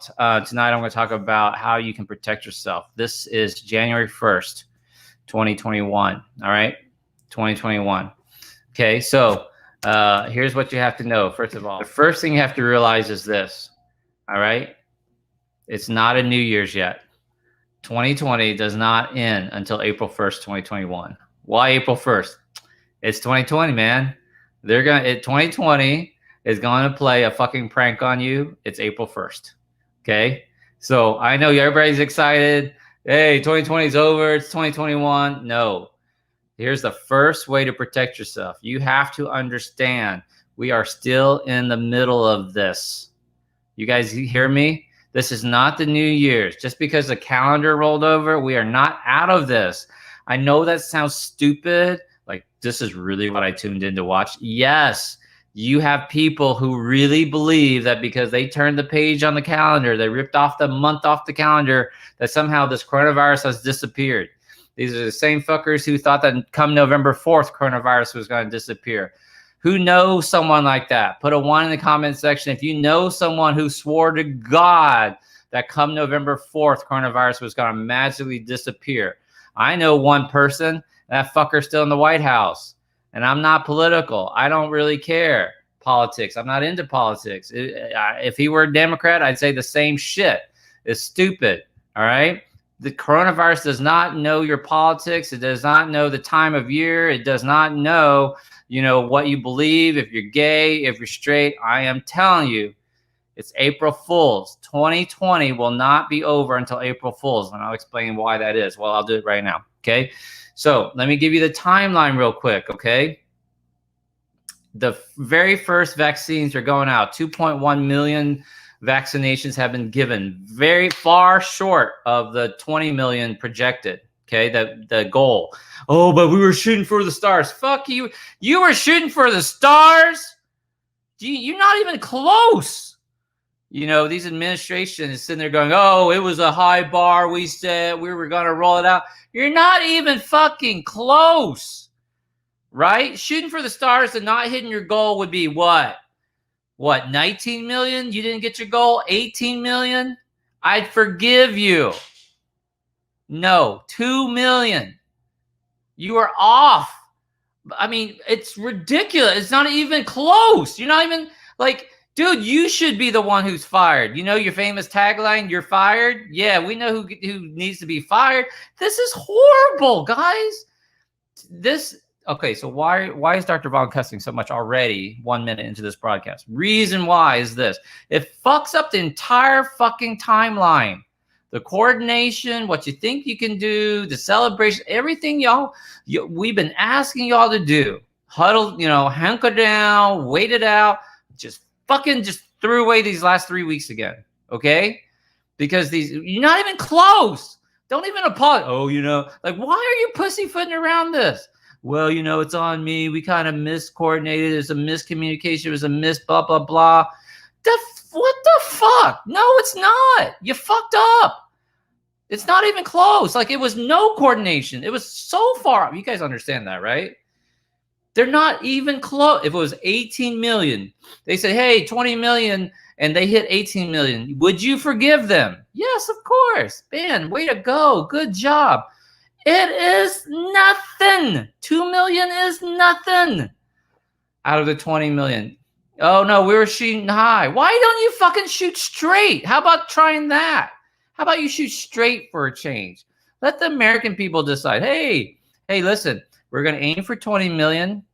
tonight I'm going to talk about how you can protect yourself. This is January 1st, 2021. All right, 2021. Okay, so here's what you have to know. First of all, the first thing you have to realize is this. All right, it's not a New Year's yet. 2020 does not end until April 1st, 2021. Why April 1st? It's 2020, man. 2020 is going to play a fucking prank on you. It's April 1st. Okay? So I know everybody's excited. Hey, 2020 is over. It's 2021. No. Here's the first way to protect yourself. You have to understand we are still in the middle of this. You guys hear me? This is not the New Year's. Just because the calendar rolled over, we are not out of this. I know that sounds stupid. Like, this is really what I tuned in to watch. Yes, you have people who really believe that because they turned the page on the calendar, they ripped off the month off the calendar, that somehow this coronavirus has disappeared. These are the same fuckers who thought that come November 4th, coronavirus was going to disappear. Who knows someone like that? Put a 1 in the comment section if you know someone who swore to God that come November 4th, coronavirus was going to magically disappear. I know one person, that fucker's still in the White House. And I'm not political. I don't really care politics. I'm not into politics. If he were a Democrat, I'd say the same shit. It's stupid, all right? The coronavirus does not know your politics. It does not know the time of year. It does not know, what you believe, if you're gay, if you're straight. I am telling you, it's April Fool's. 2020 will not be over until April Fool's, and I'll explain why that is. Well, I'll do it right now, okay? So let me give you the timeline real quick, okay? The very first vaccines are going out. 2.1 million vaccinations have been given, very far short of the 20 million projected, okay, the goal. Oh, but we were shooting for the stars. Fuck you. You were shooting for the stars? You're not even close. These administrations sitting there going, oh, it was a high bar. We said we were going to roll it out. You're not even fucking close, right? Shooting for the stars and not hitting your goal would be what? What, 19 million? You didn't get your goal? 18 million? I'd forgive you. No, 2 million. You are off. I mean, it's ridiculous. It's not even close. You're not even like, dude, you should be the one who's fired. Your famous tagline, you're fired? Yeah, we know who needs to be fired. This is horrible, guys. Okay, so why is Dr. Von cussing so much already 1 minute into this broadcast? Reason why is this. It fucks up the entire fucking timeline. The coordination, what you think you can do, the celebration, everything we've been asking y'all to do. Huddle, hunker down, wait it out. Just threw away these last 3 weeks again, okay? Because you're not even close. Don't even apologize. Oh, why are you pussyfooting around this? Well, it's on me. We kind of miscoordinated. There's a miscommunication. It was a blah, blah, blah. What the fuck? No, it's not. You fucked up. It's not even close. Like, it was no coordination. It was so far. You guys understand that, right? They're not even close. If it was 18 million, they said, hey, 20 million, and they hit 18 million. Would you forgive them? Yes, of course. Man, way to go. Good job. It is nothing. 2 million is nothing out of the 20 million. Oh, no, we were shooting high. Why don't you fucking shoot straight? How about trying that? How about you shoot straight for a change? Let the American people decide. Hey, listen, we're going to aim for 20 million.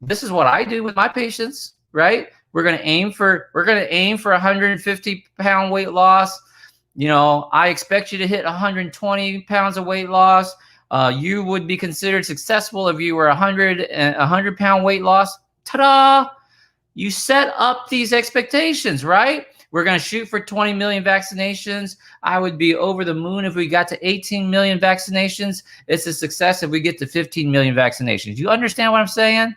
This is what I do with my patients, right? We're going to aim for 150-pound weight loss. I expect you to hit 120 pounds of weight loss. You would be considered successful if you were 100-pound weight loss. Ta-da! You set up these expectations, right? We're going to shoot for 20 million vaccinations. I would be over the moon if we got to 18 million vaccinations. It's a success if we get to 15 million vaccinations. You understand what I'm saying?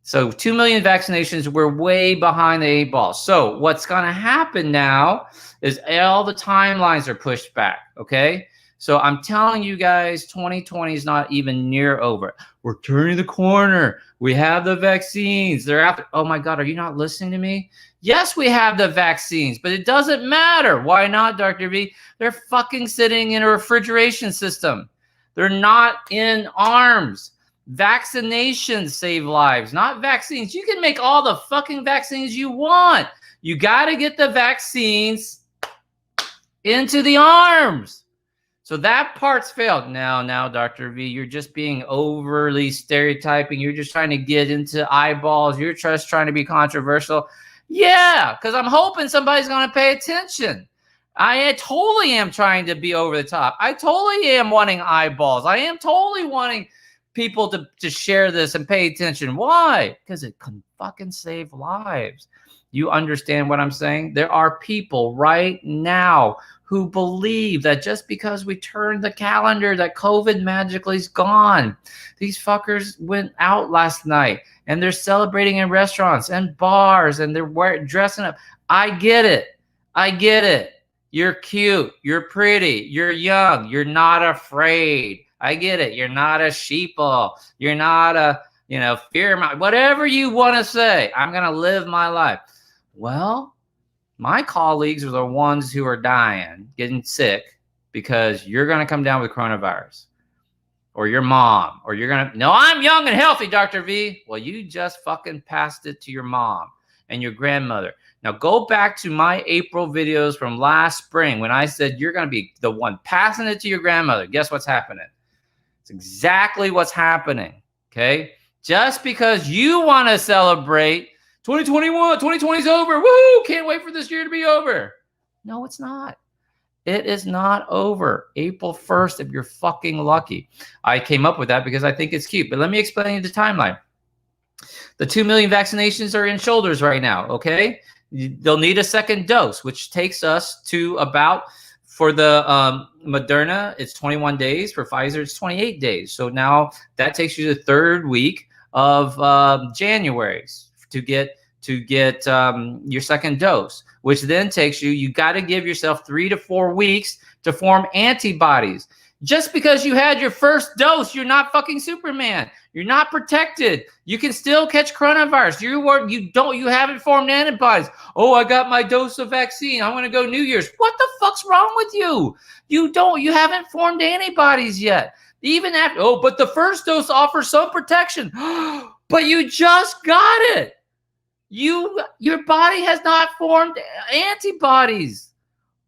So 2 million vaccinations, we're way behind the 8 ball. So what's going to happen now is all the timelines are pushed back, okay? So I'm telling you guys, 2020 is not even near over. We're turning the corner. We have the vaccines. They're out there. Oh, my God, are you not listening to me? Yes, we have the vaccines, but it doesn't matter. Why not, Dr. V? They're fucking sitting in a refrigeration system. They're not in arms. Vaccinations save lives, not vaccines. You can make all the fucking vaccines you want. You got to get the vaccines into the arms. So that part's failed. Now, Dr. V, you're just being overly stereotyping. You're just trying to get into eyeballs. You're just trying to be controversial. Yeah, because I'm hoping somebody's going to pay attention. I totally am trying to be over the top. I totally am wanting eyeballs. I am totally wanting people to share this and pay attention. Why? Because it can fucking save lives. You understand what I'm saying? There are people right now who believe that just because we turned the calendar that COVID magically is gone. These fuckers went out last night and they're celebrating in restaurants and bars and they're dressing up. I get it. I get it. You're cute. You're pretty. You're young. You're not afraid. I get it. You're not a sheeple. You're not a, fear, whatever you want to say. I'm going to live my life. Well, my colleagues are the ones who are dying, getting sick, because you're going to come down with coronavirus. Or your mom. Or you're going to, no, I'm young and healthy, Dr. V. Well, you just fucking passed it to your mom and your grandmother. Now, go back to my April videos from last spring when I said you're going to be the one passing it to your grandmother. Guess what's happening? It's exactly what's happening, okay? Just because you want to celebrate 2021, 2020 is over. Woo! Can't wait for this year to be over. No, it's not. It is not over. April 1st, if you're fucking lucky. I came up with that because I think it's cute. But let me explain you the timeline. The 2 million vaccinations are in shoulders right now, okay? They'll need a second dose, which takes us to about, for the Moderna, it's 21 days. For Pfizer, it's 28 days. So now that takes you to the third week of January to get your second dose, which then takes you got to give yourself 3 to 4 weeks to form antibodies. Just because you had your first dose, you're not fucking Superman. You're not protected. You can still catch coronavirus. You haven't formed antibodies. Oh, I got my dose of vaccine. I'm going to go New Year's. What the fuck's wrong with you? You haven't formed antibodies yet. Even after, but the first dose offers some protection. But you just got it. Your body has not formed antibodies.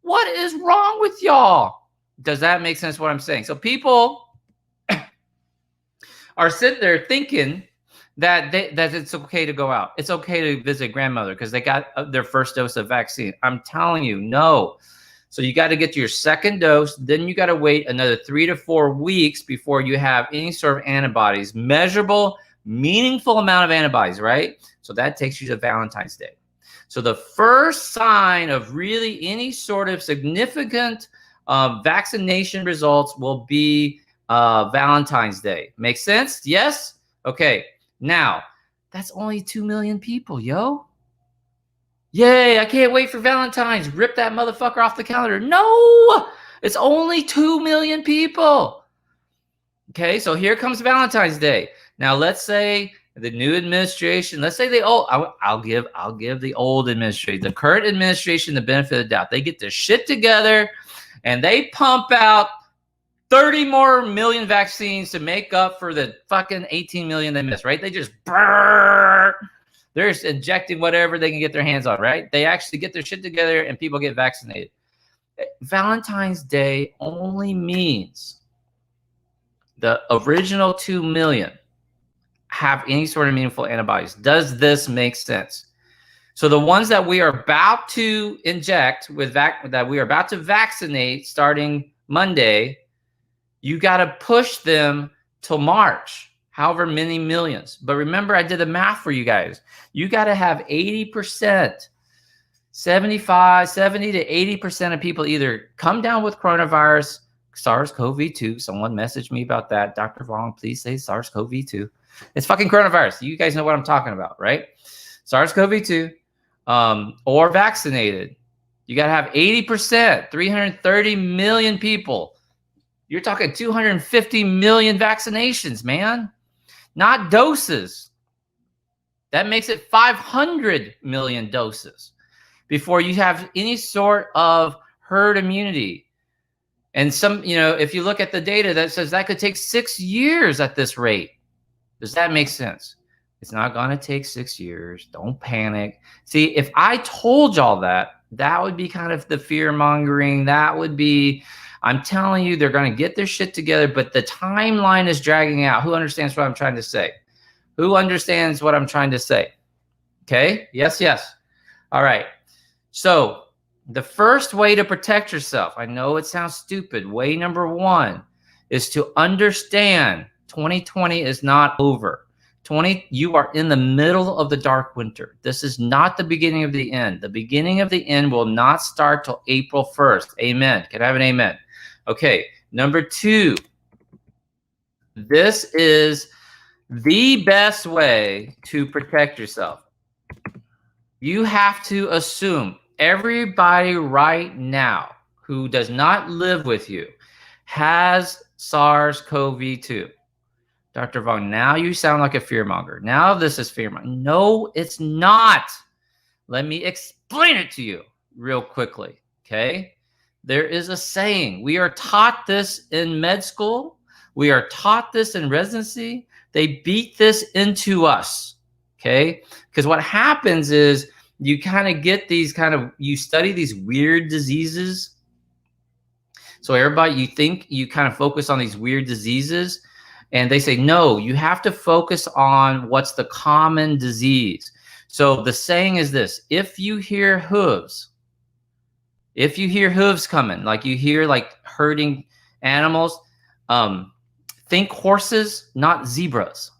What is wrong with y'all? Does that make sense what I'm saying? So people are sitting there thinking that it's okay to go out. It's okay to visit grandmother because they got their first dose of vaccine. I'm telling you, no. So you got to get to your second dose. Then you got to wait another 3 to 4 weeks before you have any sort of antibodies, measurable, meaningful amount of antibodies, right? So that takes you to Valentine's Day. So the first sign of really any sort of significant vaccination results will be Valentine's Day. Make sense? Yes? Okay. Now, that's only 2 million people, yo. Yay, I can't wait for Valentine's. Rip that motherfucker off the calendar. No! It's only 2 million people. Okay, so here comes Valentine's Day. Now, let's say the new administration, let's say I'll give the old administration, the current administration, the benefit of the doubt. They get their shit together and they pump out 30 more million vaccines to make up for the fucking 18 million they missed, right? They just they're just injecting whatever they can get their hands on, right? They actually get their shit together and people get vaccinated. Valentine's Day only means the original 2 million have any sort of meaningful antibodies. Does this make sense? So the ones that we are about to inject that we are about to vaccinate starting Monday, you got to push them till March, however many millions. But remember, I did the math for you guys. You got to have 80%, 70 to 80% of people either come down with coronavirus, SARS-CoV-2. Someone messaged me about that. Dr. Vong, please say SARS-CoV-2. It's fucking coronavirus. You guys know what I'm talking about, right? SARS-CoV-2 or vaccinated. You got to have 80%, 330 million people. You're talking 250 million vaccinations, man. Not doses. That makes it 500 million doses before you have any sort of herd immunity. And some, if you look at the data that says that could take 6 years at this rate. Does that make sense? It's not going to take 6 years. Don't panic. See, if I told y'all that, that would be kind of the fear mongering. That would be, I'm telling you, they're going to get their shit together, but the timeline is dragging out. Who understands what I'm trying to say? Who understands what I'm trying to say? Okay. Yes. All right. So the first way to protect yourself, I know it sounds stupid. Way number one is to understand 2020 is not over. You are in the middle of the dark winter. This is not the beginning of the end. The beginning of the end will not start till April 1st. Amen. Can I have an amen? Okay. Number two, this is the best way to protect yourself. You have to assume everybody right now who does not live with you has SARS-CoV-2. Dr. Vuong, now you sound like a fearmonger. Now this is fearmonger. No, it's not. Let me explain it to you real quickly, okay? There is a saying. We are taught this in med school. We are taught this in residency. They beat this into us, okay? Because what happens is you kind of get these you study these weird diseases. So everybody, you think you kind of focus on these weird diseases, and they say, no, you have to focus on what's the common disease. So the saying is this: if you hear hooves coming, like you hear like herding animals, think horses, not zebras.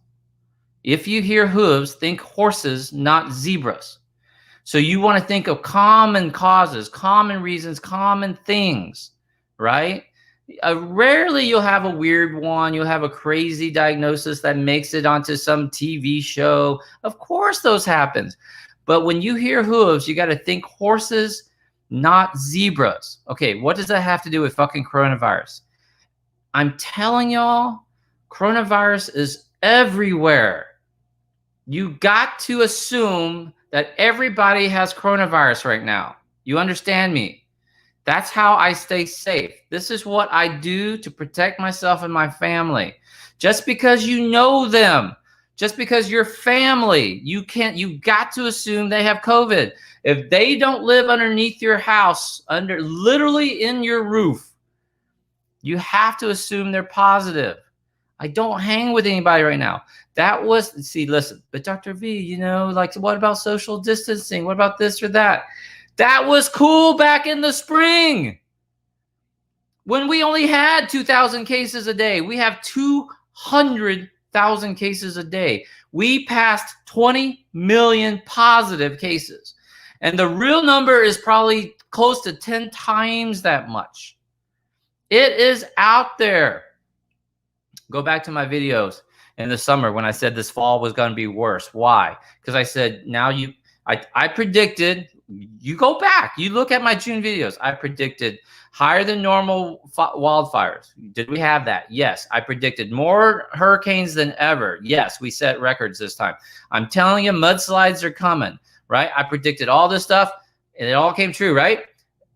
If you hear hooves, think horses, not zebras. So you want to think of common causes, common reasons, common things, right? Rarely you'll have a weird one. You'll have a crazy diagnosis that makes it onto some TV show. Of course those happens. But when you hear hooves, you got to think horses, not zebras. Okay, what does that have to do with fucking coronavirus? I'm telling y'all, coronavirus is everywhere. You got to assume that everybody has coronavirus right now. You understand me? That's how I stay safe. This is what I do to protect myself and my family. Just because you know them, just because you're family, you got to assume they have COVID. If they don't live underneath your house, literally in your roof, you have to assume they're positive. I don't hang with anybody right now. Listen, but Dr. V, like, what about social distancing? What about this or that? That was cool back in the spring when we only had 2,000 cases a day. We have 200,000 cases a day. We passed 20 million positive cases. And the real number is probably close to 10 times that much. It is out there. Go back to my videos in the summer when I said this fall was going to be worse. Why? Because I said, I predicted, you go back, you look at my June videos, I predicted higher than normal wildfires. Did we have that? Yes. I predicted more hurricanes than ever. Yes, we set records this time. I'm telling you, mudslides are coming, right? I predicted all this stuff, and it all came true, right?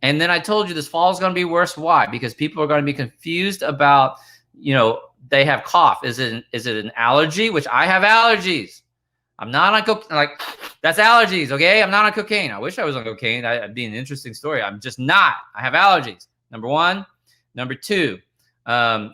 And then I told you this fall is going to be worse. Why? Because people are going to be confused about, they have cough. Is it an allergy? Which I have allergies. I'm not on cocaine. Like, that's allergies, okay? I'm not on cocaine. I wish I was on cocaine. That'd be an interesting story. I'm just not. I have allergies. Number one. Number two,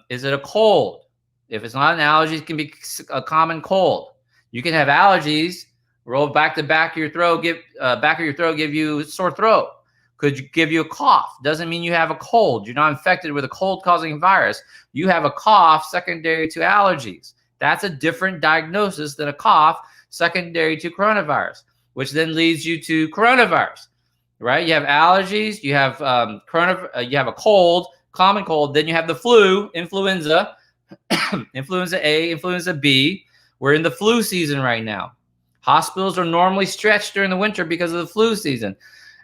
is it a cold? If it's not an allergy, it can be a common cold. You can have allergies, roll back of your throat, give you sore throat. Could give you a cough. Doesn't mean you have a cold. You're not infected with a cold-causing virus. You have a cough secondary to allergies. That's a different diagnosis than a cough secondary to coronavirus, which then leads you to coronavirus, right? You have allergies, you have you have a cold, common cold, then you have the flu, influenza, influenza A, influenza B. We're in the flu season right now. Hospitals are normally stretched during the winter because of the flu season.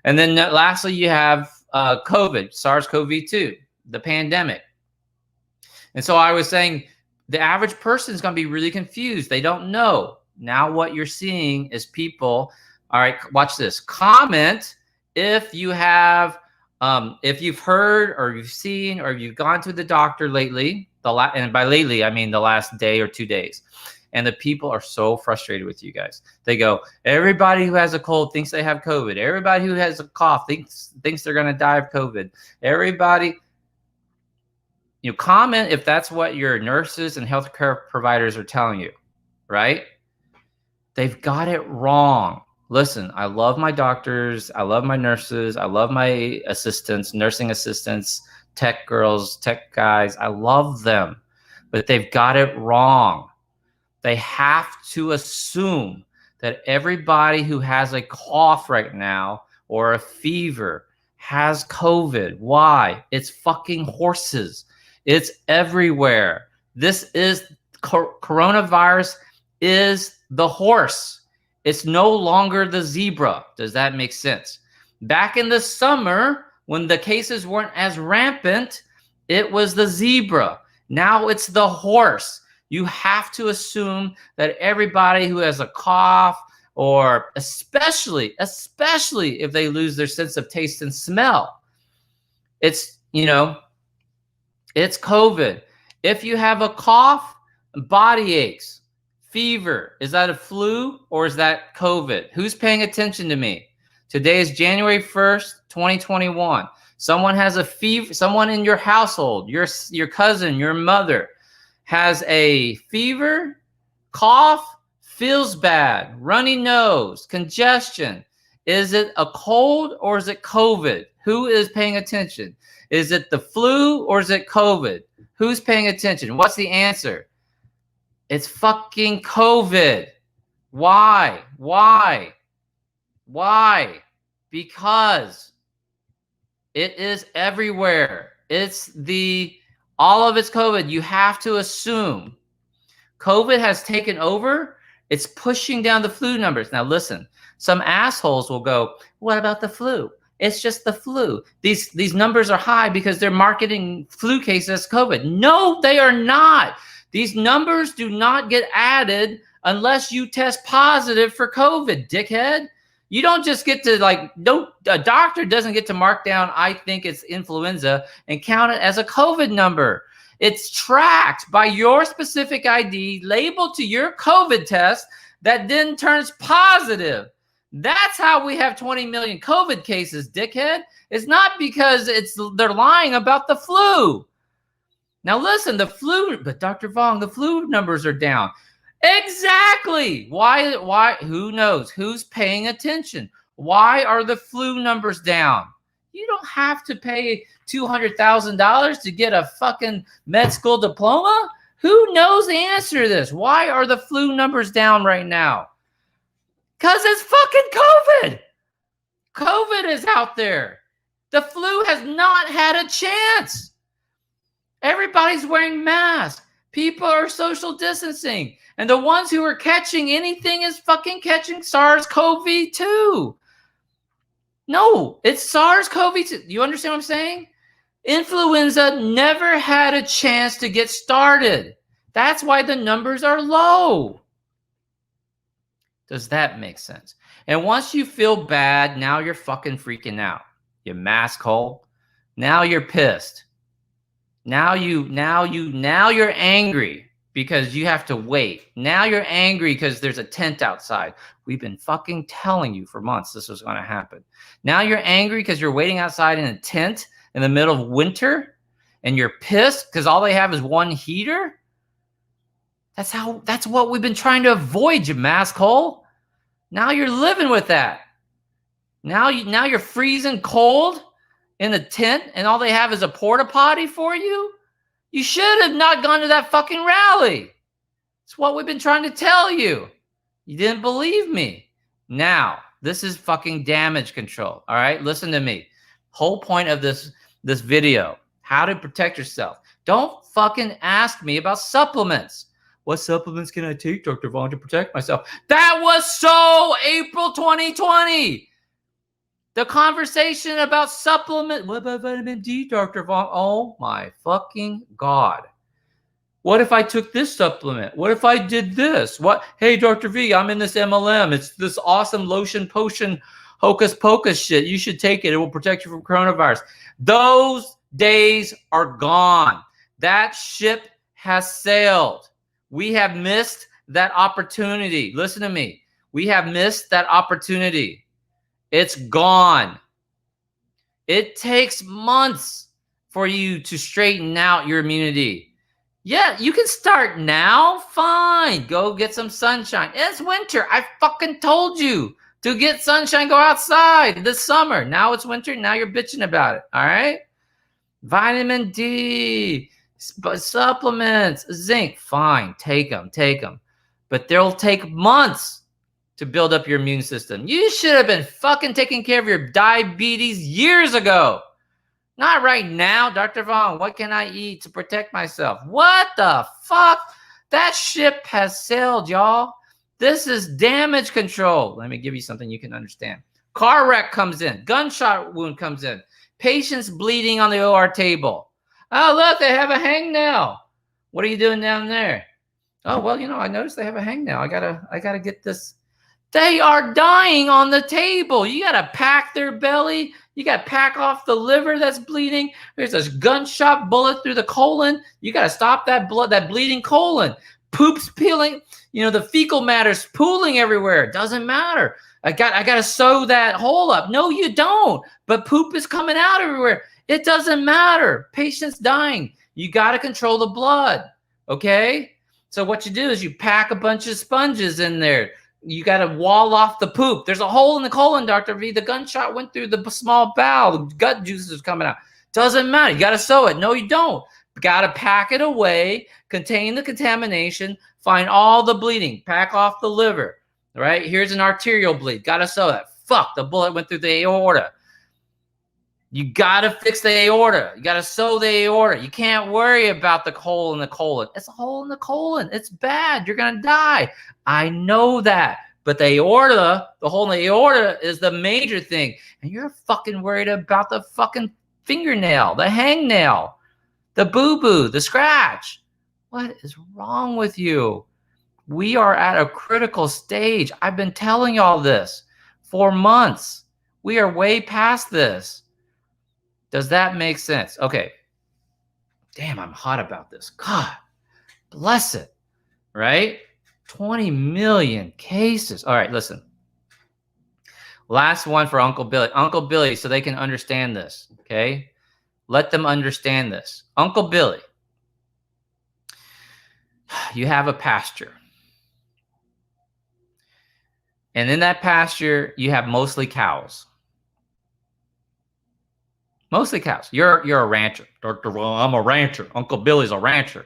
And then lastly, you have COVID, SARS-CoV-2, the pandemic. And so I was saying the average person is going to be really confused. They don't know. Now what you're seeing is people, all right, watch this. Comment if you have, if you've heard or you've seen or you've gone to the doctor lately, and by lately, I mean the last day or 2 days. And the people are so frustrated with you guys. They go, everybody who has a cold thinks they have COVID. Everybody who has a cough thinks they're going to die of COVID. Everybody, you know, comment if that's what your nurses and healthcare providers are telling you, right? They've got it wrong. Listen, I love my doctors. I love my nurses. I love my assistants, nursing assistants, tech girls, tech guys. I love them, but they've got it wrong. They have to assume that everybody who has a cough right now or a fever has COVID. Why? It's fucking horses. It's everywhere. This is coronavirus is the horse. It's no longer the zebra. Does that make sense? Back in the summer, when the cases weren't as rampant, it was the zebra. Now it's the horse. You have to assume that everybody who has a cough, or especially if they lose their sense of taste and smell, it's, you know, it's COVID. If you have a cough, body aches, fever, is that a flu or is that COVID? Who's paying attention to me? Today is January 1st, 2021. Someone has a fever, someone in your household, your cousin, your mother, has a fever, cough, feels bad, runny nose, congestion. Is it a cold or is it COVID? Who is paying attention? Is it the flu or is it COVID? Who's paying attention? What's the answer? It's fucking COVID. Why? Why? Why? Because it is everywhere. All of it's COVID. You have to assume COVID has taken over. It's pushing down the flu numbers. Now listen, some assholes will go, what about the flu? It's just the flu. These numbers are high because they're marketing flu cases as COVID. No, they are not. These numbers do not get added unless you test positive for COVID, dickhead. You don't just get to a doctor doesn't get to mark down, I think it's influenza, and count it as a COVID number. It's tracked by your specific ID labeled to your COVID test that then turns positive. That's how we have 20 million COVID cases, dickhead. It's not because they're lying about the flu. Now listen, the flu, but Dr. Vuong, the flu numbers are down. Exactly. Why? Who knows? Who's paying attention? Why are the flu numbers down? You don't have to pay $200,000 to get a fucking med school diploma. Who knows the answer to this? Why are the flu numbers down right now? Because it's fucking COVID. COVID is out there. The flu has not had a chance. Everybody's wearing masks. People are social distancing. And the ones who are catching anything is fucking catching SARS-CoV-2. No, it's SARS-CoV-2. You understand what I'm saying? Influenza never had a chance to get started. That's why the numbers are low. Does that make sense? And once you feel bad, now you're fucking freaking out. You mask hole. Now you're pissed. Now you're angry because you have to wait. Now you're angry because there's a tent outside. We've been fucking telling you for months this was going to happen. Now you're angry because you're waiting outside in a tent in the middle of winter and you're pissed because all they have is one heater. That's what we've been trying to avoid, you mask hole. Now you're living with that. Now you're freezing cold in the tent and all they have is a porta potty for you. You should have not gone to that fucking rally. It's what we've been trying to tell you. You didn't believe me. Now, this is fucking damage control. All right, listen to me. Whole point of this video, how to protect yourself. Don't fucking ask me about supplements. What supplements can I take, Dr. Vuong, to protect myself? That was so April 2020. The conversation about supplement. What about vitamin D, Dr. Vuong? Oh my fucking God. What if I took this supplement? What if I did this? What? Hey, Dr. V, I'm in this MLM. It's this awesome lotion potion hocus pocus shit. You should take it. It will protect you from coronavirus. Those days are gone. That ship has sailed. We have missed that opportunity. Listen to me. We have missed that opportunity. It's gone. It takes months for you to straighten out your immunity. Yeah, you can start now. Fine. Go get some sunshine. It's winter. I fucking told you to get sunshine. Go outside this summer. Now it's winter. Now you're bitching about it. All right. Vitamin D, supplements, zinc. Fine. Take them. Take them. But they'll take months to build up your immune system. You should have been fucking taking care of your diabetes years ago. Not right now, Dr. Vaughn. What can I eat to protect myself? What the fuck? That ship has sailed, y'all. This is damage control. Let me give you something you can understand. Car wreck comes in. Gunshot wound comes in. Patients bleeding on the OR table. Oh, look, they have a hangnail. What are you doing down there? Oh, well, you know, I noticed they have a hangnail. I gotta get this. They are dying on the table. You gotta pack their belly. You got to pack off the liver that's bleeding. There's a gunshot bullet through the colon. You got to stop that blood, that bleeding colon. Poop's peeling. You know, the fecal matter's pooling everywhere. It doesn't matter. I got to sew that hole up. No, you don't. But poop is coming out everywhere. It doesn't matter. Patient's dying. You got to control the blood. Okay? So what you do is you pack a bunch of sponges in there. You got to wall off the poop. There's a hole in the colon, Dr. V. The gunshot went through the small bowel. The gut juices is coming out. Doesn't matter. You got to sew it. No, you don't. Got to pack it away, contain the contamination, find all the bleeding, pack off the liver. All right? Here's an arterial bleed. Got to sew that. Fuck, the bullet went through the aorta. You got to fix the aorta. You got to sew the aorta. You can't worry about the hole in the colon. It's a hole in the colon. It's bad. You're going to die. I know that. But the aorta, the hole in the aorta is the major thing. And you're fucking worried about the fucking fingernail, the hangnail, the boo-boo, the scratch. What is wrong with you? We are at a critical stage. I've been telling y'all this for months. We are way past this. Does that make sense? Okay. Damn, I'm hot about this. God bless it. Right? 20 million cases. All right, listen. Last one for Uncle Billy. Uncle Billy, so they can understand this. Okay? Let them understand this. Uncle Billy, you have a pasture. And in that pasture, you have mostly cows. Mostly cows. You're a rancher. Dr. Well, I'm a rancher. Uncle Billy's a rancher.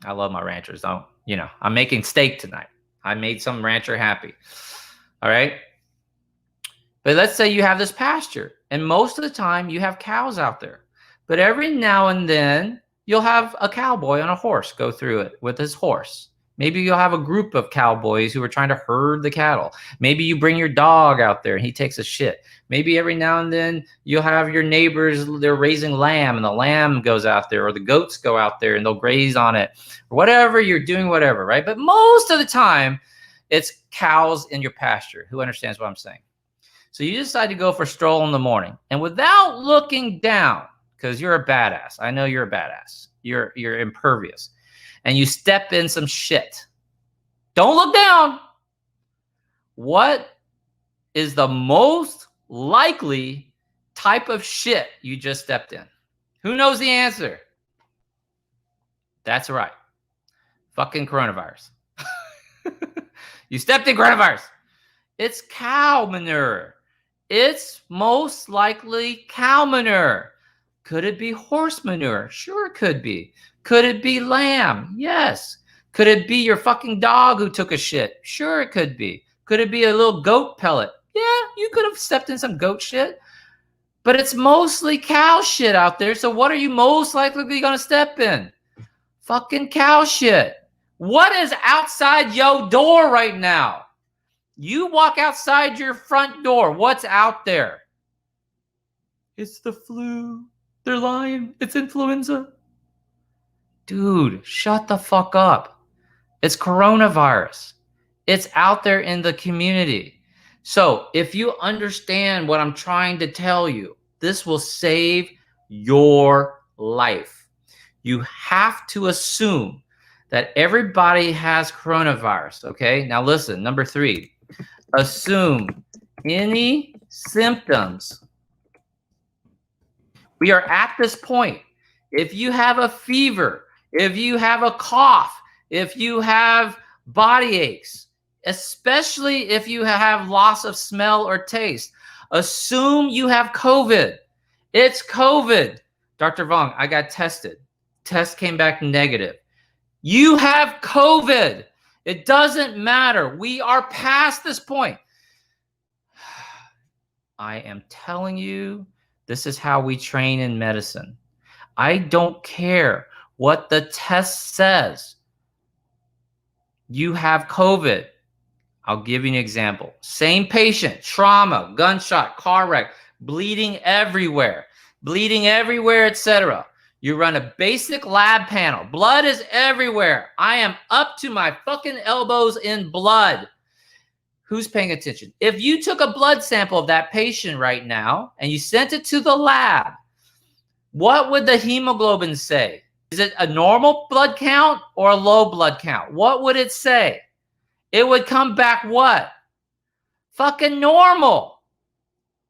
I love my ranchers. I'm making steak tonight. I made some rancher happy. All right. But let's say you have this pasture, and most of the time you have cows out there. But every now and then you'll have a cowboy on a horse go through it with his horse. Maybe you'll have a group of cowboys who are trying to herd the cattle. Maybe you bring your dog out there and he takes a shit. Maybe every now and then you'll have your neighbors, they're raising lamb and the lamb goes out there, or the goats go out there and they'll graze on it, or whatever you're doing, whatever, right? But most of the time it's cows in your pasture. Who understands what I'm saying? So you decide to go for a stroll in the morning, and without looking down, because you're a badass. I know you're a badass. You're impervious. And you step in some shit. Don't look down. What is the most likely type of shit you just stepped in? Who knows the answer? That's right. Fucking coronavirus. You stepped in coronavirus. It's cow manure. It's most likely cow manure. Could it be horse manure? Sure, it could be. Could it be lamb? Yes. Could it be your fucking dog who took a shit? Sure, it could be. Could it be a little goat pellet? Yeah, you could have stepped in some goat shit. But it's mostly cow shit out there. So what are you most likely going to step in? Fucking cow shit. What is outside your door right now? You walk outside your front door. What's out there? It's the flu. They're lying. It's influenza. Dude, shut the fuck up. It's coronavirus. It's out there in the community. So if you understand what I'm trying to tell you, this will save your life. You have to assume that everybody has coronavirus, okay? Now listen, number 3, assume any symptoms. We are at this point. If you have a fever, if you have a cough, if you have body aches, especially if you have loss of smell or taste, assume you have COVID. It's COVID. Dr. Vong, I got tested. Test came back negative. You have COVID. It doesn't matter. We are past this point. I am telling you, this is how we train in medicine. I don't care what the test says. You have COVID. I'll give you an example. Same patient, trauma, gunshot, car wreck, bleeding everywhere, etc. You run a basic lab panel. Blood is everywhere. I am up to my fucking elbows in blood. Who's paying attention? If you took a blood sample of that patient right now and you sent it to the lab, what would the hemoglobin say? Is it a normal blood count or a low blood count? What would it say? It would come back what? Fucking normal.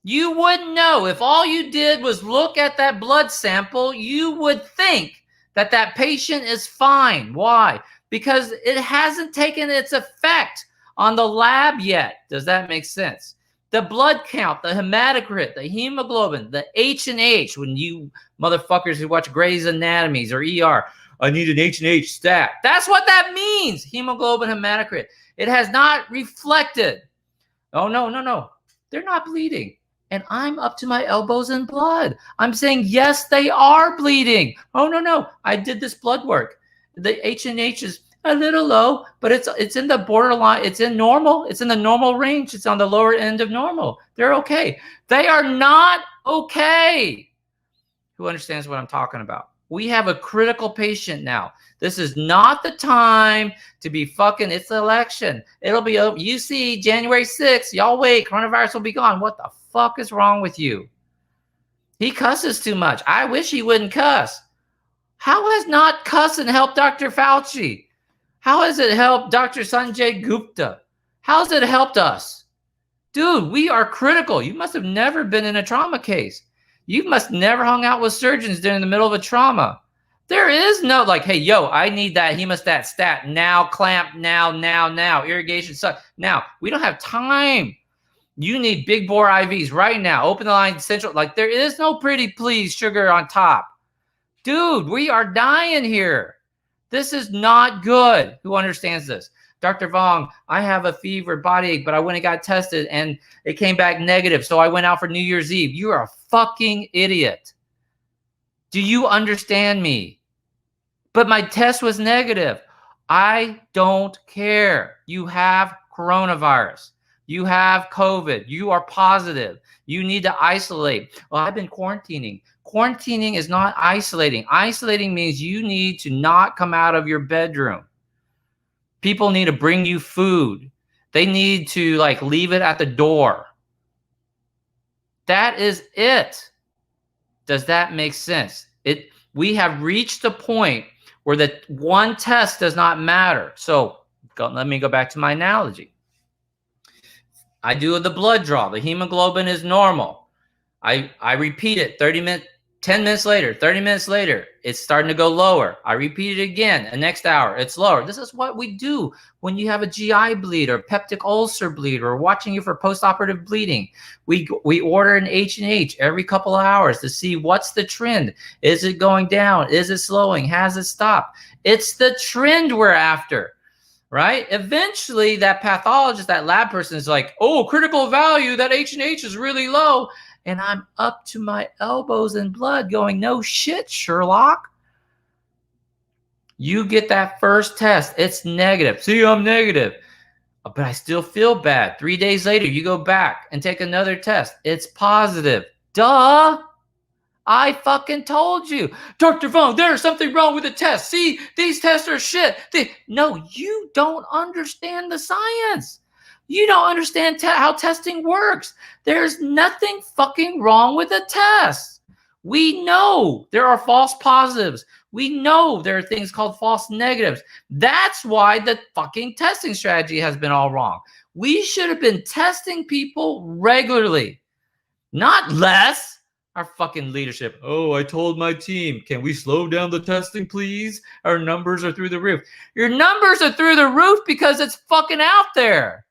You wouldn't know. If all you did was look at that blood sample, you would think that that patient is fine. Why? Because it hasn't taken its effect on the lab yet. Does that make sense? The blood count, the hematocrit, the hemoglobin, the H&H, when you motherfuckers who watch Grey's Anatomy or ER, I need an H&H stat. That's what that means, hemoglobin, hematocrit. It has not reflected. Oh, no. They're not bleeding. And I'm up to my elbows in blood. I'm saying, yes, they are bleeding. Oh, no. I did this blood work. The H&H is a little low, but it's in the borderline. It's in normal. It's in the normal range. It's on the lower end of normal. They're okay. They are not okay. Who understands what I'm talking about? We have a critical patient now. This is not the time to be fucking, it's the election. It'll be, you see, January 6th, y'all wait, coronavirus will be gone. What the fuck is wrong with you? He cusses too much. I wish he wouldn't cuss. How has not cussing helped Dr. Fauci? How has it helped Dr. Sanjay Gupta? How has it helped us? Dude, we are critical. You must have never been in a trauma case. You must never hung out with surgeons during the middle of a trauma. There is no like, hey, yo, I need that hemostat stat now, clamp now, irrigation suck. Now, we don't have time. You need big bore IVs right now. Open the line central. Like, there is no pretty please sugar on top. Dude, we are dying here. This is not good. Who understands this? Dr. Vong, I have a fever, body ache, but I went and got tested and it came back negative. So I went out for New Year's Eve. You are a fucking idiot. Do you understand me? But my test was negative. I don't care. You have coronavirus. You have COVID. You are positive. You need to isolate. Well, I've been quarantining. Quarantining is not isolating. Isolating means you need to not come out of your bedroom. People need to bring you food. They need to like leave it at the door. That is it. Does that make sense? We have reached a point where the one test does not matter. So let me go back to my analogy. I do the blood draw. The hemoglobin is normal. I repeat it 10 minutes later, 30 minutes later, it's starting to go lower. I repeat it again. The next hour, it's lower. This is what we do when you have a GI bleed or peptic ulcer bleed or watching you for postoperative bleeding. We order an H&H every couple of hours to see what's the trend. Is it going down? Is it slowing? Has it stopped? It's the trend we're after, right? Eventually, that pathologist, that lab person is like, oh, critical value, that H&H is really low. And I'm up to my elbows in blood going, no shit, Sherlock. You get that first test. It's negative. See, I'm negative. But I still feel bad. 3 days later, you go back and take another test. It's positive. Duh. I fucking told you. Dr. Vaughn, there's something wrong with the test. See, these tests are shit. No, you don't understand the science. You don't understand how testing works. There's nothing fucking wrong with the test. We know there are false positives. We know there are things called false negatives. That's why the fucking testing strategy has been all wrong. We should have been testing people regularly, not less. Our fucking leadership. Oh, I told my team, can we slow down the testing, please? Our numbers are through the roof. Your numbers are through the roof because it's fucking out there.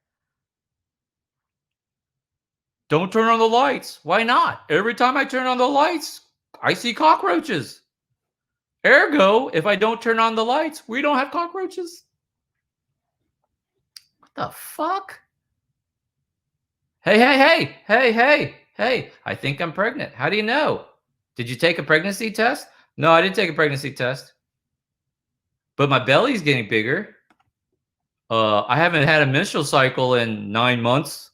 Don't turn on the lights. Why not? Every time I turn on the lights, I see cockroaches. Ergo, if I don't turn on the lights, we don't have cockroaches. What the fuck? Hey, I think I'm pregnant. How do you know? Did you take a pregnancy test? No, I didn't take a pregnancy test. But my belly's getting bigger. I haven't had a menstrual cycle in 9 months.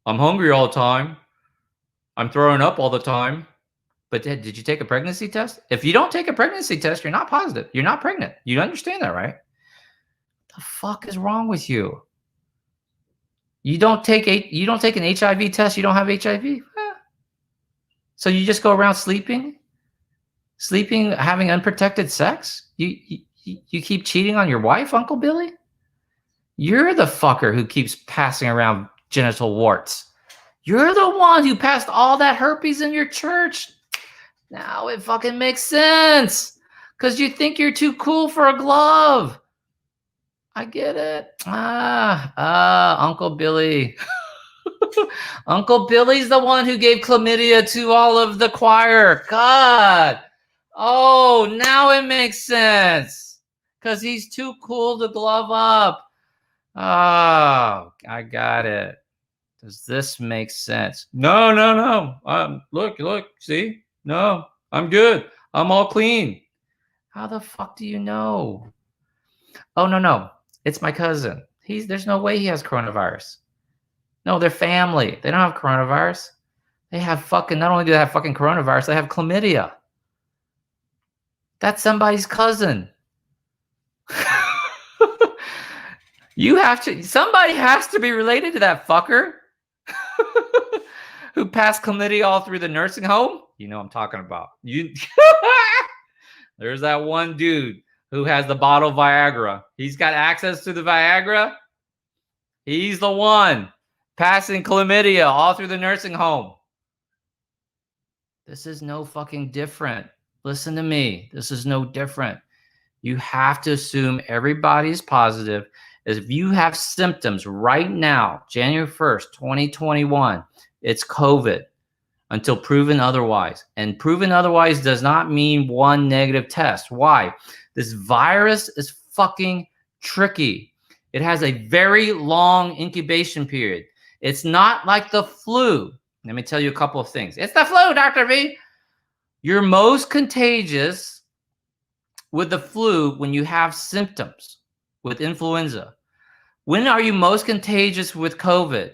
I'm hungry all the time. I'm throwing up all the time. But did you take a pregnancy test? If you don't take a pregnancy test, you're not positive. You're not pregnant. You understand that, right? What the fuck is wrong with you? You don't take an HIV test, you don't have HIV? So you just go around sleeping, having unprotected sex? You keep cheating on your wife, Uncle Billy? You're the fucker who keeps passing around genital warts. You're the one who passed all that herpes in your church. Now it fucking makes sense. Because you think you're too cool for a glove. I get it. Uncle Billy. Uncle Billy's the one who gave chlamydia to all of the choir. God. Oh, now it makes sense. Because he's too cool to glove up. Oh, I got it. Does this make sense? No. Look, see? No, I'm good. I'm all clean. How the fuck do you know? Oh, no. It's my cousin. There's no way he has coronavirus. No, they're family. They don't have coronavirus. They have fucking, not only do they have fucking coronavirus, they have chlamydia. That's somebody's cousin. Somebody has to be related to that fucker who passed chlamydia all through the nursing home. You know what I'm talking about. There's that one dude who has the bottle of Viagra. He's got access to the Viagra. He's the one passing chlamydia all through the nursing home. This is no fucking different. Listen to me. This is no different. You have to assume everybody's positive. As if you have symptoms right now, January 1st, 2021, it's COVID until proven otherwise. And proven otherwise does not mean one negative test. Why? This virus is fucking tricky. It has a very long incubation period. It's not like the flu. Let me tell you a couple of things. It's the flu, Dr. V. You're most contagious with the flu when you have symptoms, with influenza. When are you most contagious with COVID?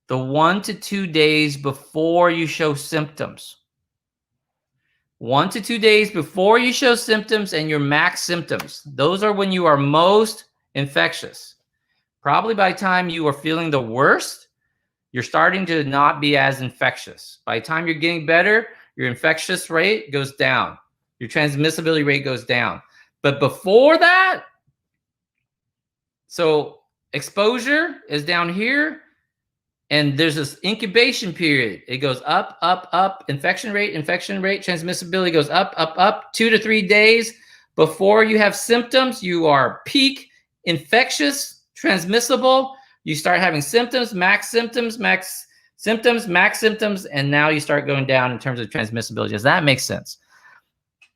The 1 to 2 days before you show symptoms. 1 to 2 days before you show symptoms and your max symptoms. Those are when you are most infectious. Probably by the time you are feeling the worst, you're starting to not be as infectious. By the time you're getting better, your infectious rate goes down. Your transmissibility rate goes down. But before that, so exposure is down here, and there's this incubation period. It goes up, up, up. Infection rate, transmissibility goes up, up, up. 2 to 3 days before you have symptoms, you are peak infectious, transmissible. You start having symptoms, max symptoms, and now you start going down in terms of transmissibility. Does that make sense?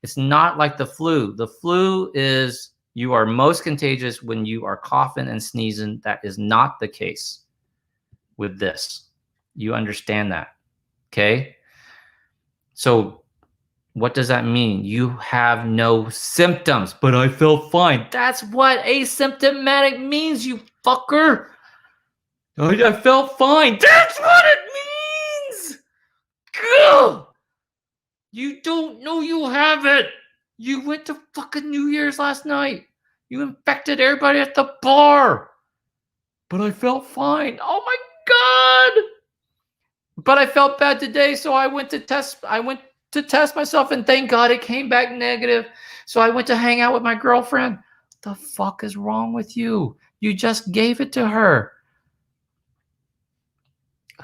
It's not like the flu. The flu is you are most contagious when you are coughing and sneezing. That is not the case with this. You understand that, okay? So what does that mean? You have no symptoms, but I felt fine. That's what asymptomatic means, you fucker. I felt fine. That's what it means. Ugh! You don't know you have it. You went to fucking New Year's last night. You infected everybody at the bar. But I felt fine. Oh my God. But I felt bad today, so I went to test myself, and thank God it came back negative. So I went to hang out with my girlfriend. What the fuck is wrong with you? You just gave it to her.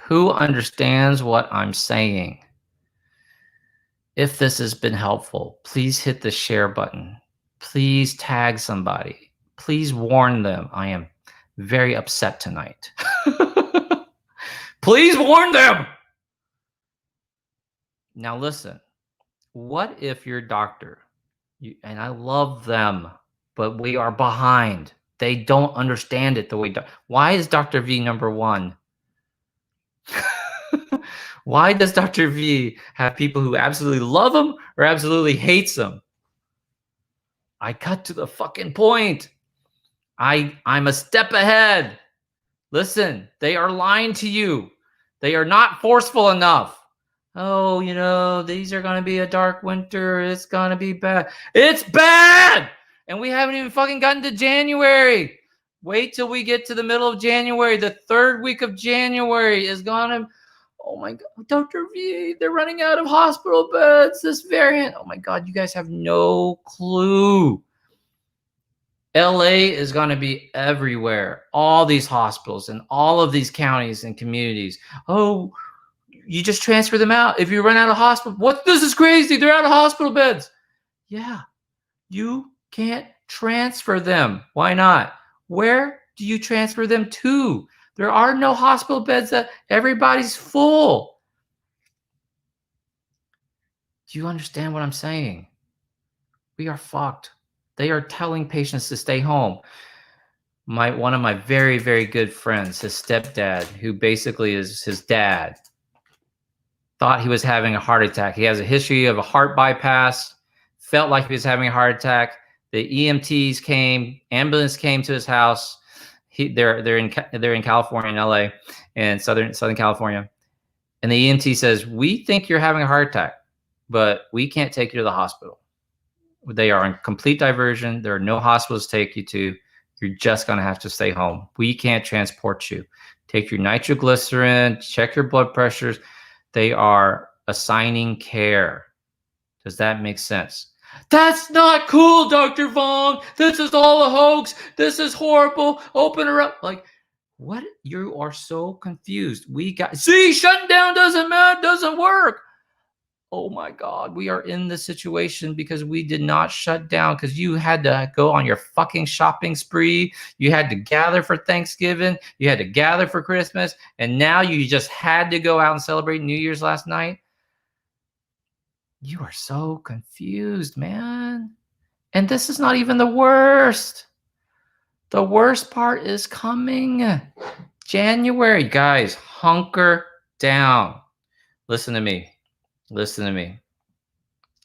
Who understands what I'm saying? If this has been helpful, please hit the share button. Please tag somebody. Please warn them. I am very upset tonight. Please warn them. Now listen, what if your doctor, and I love them, but we are behind. They don't understand it the way. Why is Dr. V number one? Why does Dr. V have people who absolutely love him or absolutely hates him? I cut to the fucking point. I'm a step ahead. Listen, they are lying to you. They are not forceful enough. Oh, you know, these are going to be a dark winter. It's going to be bad. It's bad. And we haven't even fucking gotten to January. Wait till we get to the middle of January. The third week of January is going to, oh my God, Dr. V, they're running out of hospital beds. This variant. Oh my God, you guys have no clue. LA is going to be everywhere. All these hospitals and all of these counties and communities. Oh, you just transfer them out. If you run out of hospital, this is crazy. They're out of hospital beds. Yeah, you can't transfer them. Why not? Where do you transfer them to? There are no hospital beds that everybody's full. Do you understand what I'm saying? We are fucked. They are telling patients to stay home. One of my very, very good friends, his stepdad, who basically is his dad, thought he was having a heart attack. He has a history of a heart bypass, felt like he was having a heart attack. The EMTs came, ambulance came to his house. They're in California, in LA, and Southern California. And the EMT says, "We think you're having a heart attack, but we can't take you to the hospital. They are in complete diversion. There are no hospitals to take you to. You're just going to have to stay home. We can't transport you. Take your nitroglycerin, check your blood pressures." They are assigning care. Does that make sense? That's not cool, Dr. Vong. This is all a hoax. This is horrible. Open her up. Like, what? You are so confused. Shutting down doesn't work. Oh my God, we are in this situation because we did not shut down, because you had to go on your fucking shopping spree. You had to gather for Thanksgiving. You had to gather for Christmas. And now you just had to go out and celebrate New Year's last night. You are so confused, man. And this is not even the worst. The worst part is coming. January, guys, hunker down. Listen to me. Listen to me.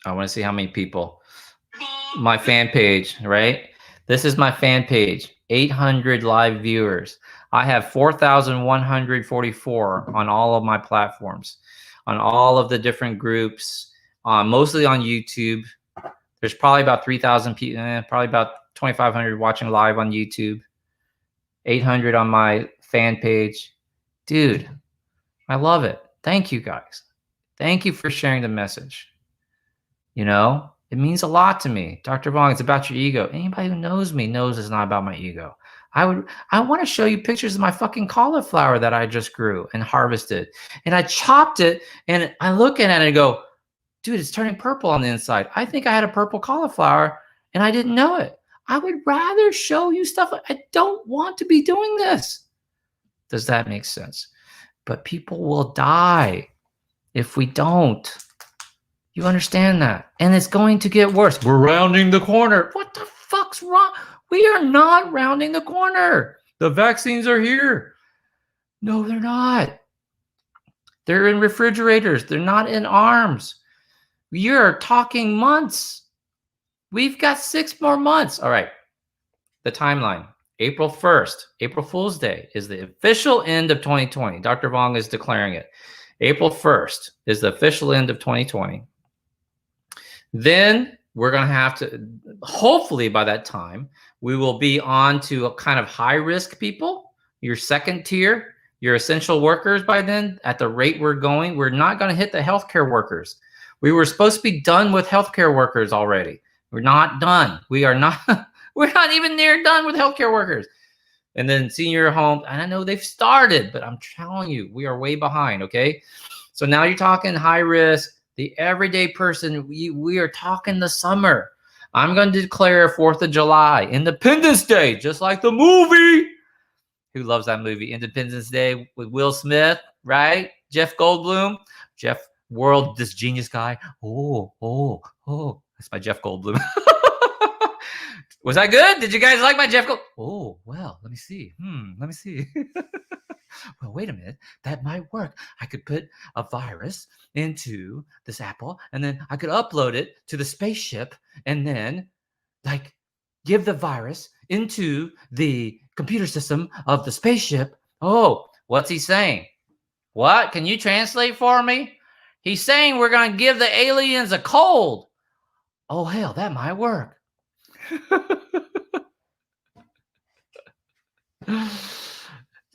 I want to see how many people. My fan page, right? This is my fan page. 800 live viewers. I have 4,144 on all of my platforms, on all of the different groups, mostly on YouTube. There's probably about 3,000 people, probably about 2,500 watching live on YouTube. 800 on my fan page. Dude, I love it. Thank you, guys. Thank you for sharing the message. You know, it means a lot to me. Dr. Vong, it's about your ego. Anybody who knows me knows it's not about my ego. I want to show you pictures of my fucking cauliflower that I just grew and harvested. And I chopped it, and I look at it and go, dude, it's turning purple on the inside. I think I had a purple cauliflower and I didn't know it. I would rather show you stuff. I don't want to be doing this. Does that make sense? But people will die if we don't. You understand that? And it's going to get worse. We're rounding the corner. What the fuck's wrong? We are not rounding the corner. The vaccines are here. No, they're not. They're in refrigerators. They're not in arms. You're talking months. We've got 6 more months. All right. The timeline. April 1st, April Fool's Day, is the official end of 2020. Dr. Vong is declaring it. April 1st is the official end of 2020. Then we're going to have to, hopefully by that time, we will be on to a kind of high risk people, your second tier, your essential workers by then. At the rate we're going, we're not going to hit the healthcare workers. We were supposed to be done with healthcare workers already. We're not done. We are not, we're not even near done with healthcare workers. And then senior home, and I know they've started, but I'm telling you, we are way behind, okay? So now you're talking high risk, the everyday person, we are talking the summer. I'm going to declare 4th of July, Independence Day, just like the movie. Who loves that movie? Independence Day with Will Smith, right? Jeff Goldblum. Jeff World, this genius guy. Oh. That's my Jeff Goldblum. Was that good? Did you guys like my Jeff Goldblum? Oh, well, let me see. Let me see. Well, wait a minute. That might work. I could put a virus into this apple, and then I could upload it to the spaceship, and then, like, give the virus into the computer system of the spaceship. Oh, what's he saying? What? Can you translate for me? He's saying we're going to give the aliens a cold. Oh, hell, that might work.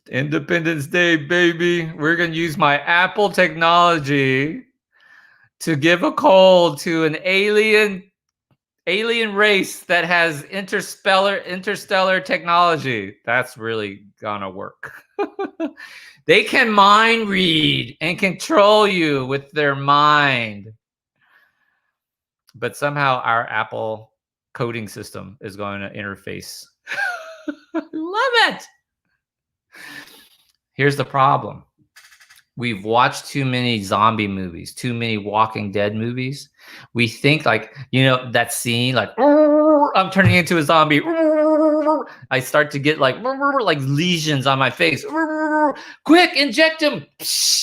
Independence Day, baby. We're going to use my Apple technology to give a cold to an alien race that has interstellar technology. That's really gonna work. They can mind read and control you with their mind. But somehow our Apple coding system is going to interface. Love it. Here's the problem. We've watched too many zombie movies, too many Walking Dead movies. We think, like, you know, that scene, like, I'm turning into a zombie. I start to get like lesions on my face. Quick, inject him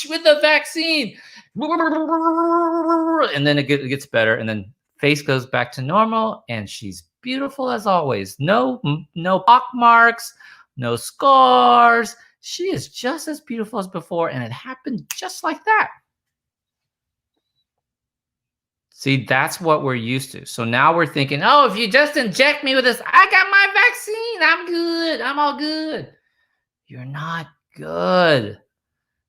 with the vaccine. And then it gets better. And then face goes back to normal. And she's beautiful as always. No pock marks, no scars. She is just as beautiful as before, and it happened just like that. See, that's what we're used to. So now we're thinking, oh, if you just inject me with this, I got my vaccine. I'm good. I'm all good. You're not good.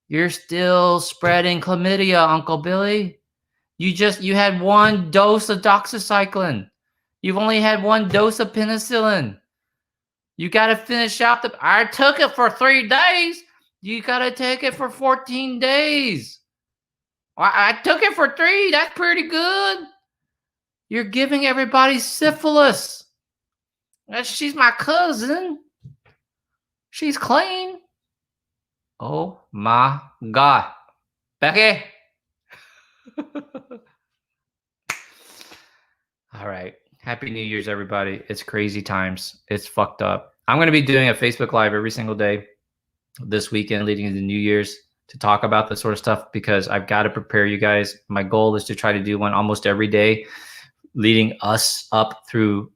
You're still spreading chlamydia, Uncle Billy. You had one dose of doxycycline. You've only had one dose of penicillin. You got to finish out I took it for 3 days. You got to take it for 14 days. I took it for 3. That's pretty good. You're giving everybody syphilis. She's my cousin. She's clean. Oh my God. Becky. All right. Happy New Year's, everybody. It's crazy times. It's fucked up. I'm going to be doing a Facebook Live every single day this weekend leading into New Year's to talk about this sort of stuff, because I've got to prepare you guys. My goal is to try to do one almost every day leading us up through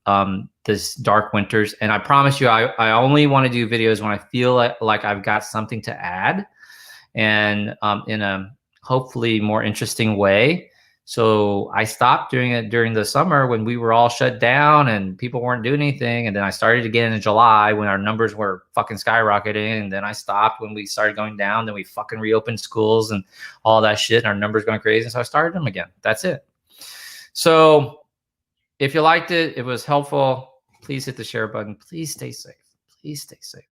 this dark winters. And I promise you, I only want to do videos when I feel like I've got something to add, and in a hopefully more interesting way. So I stopped doing it during the summer when we were all shut down and people weren't doing anything. And then I started again in July when our numbers were fucking skyrocketing. And then I stopped when we started going down. Then we fucking reopened schools and all that shit. And our numbers going crazy. And so I started them again. That's it. So if you liked it, it was helpful, please hit the share button. Please stay safe. Please stay safe.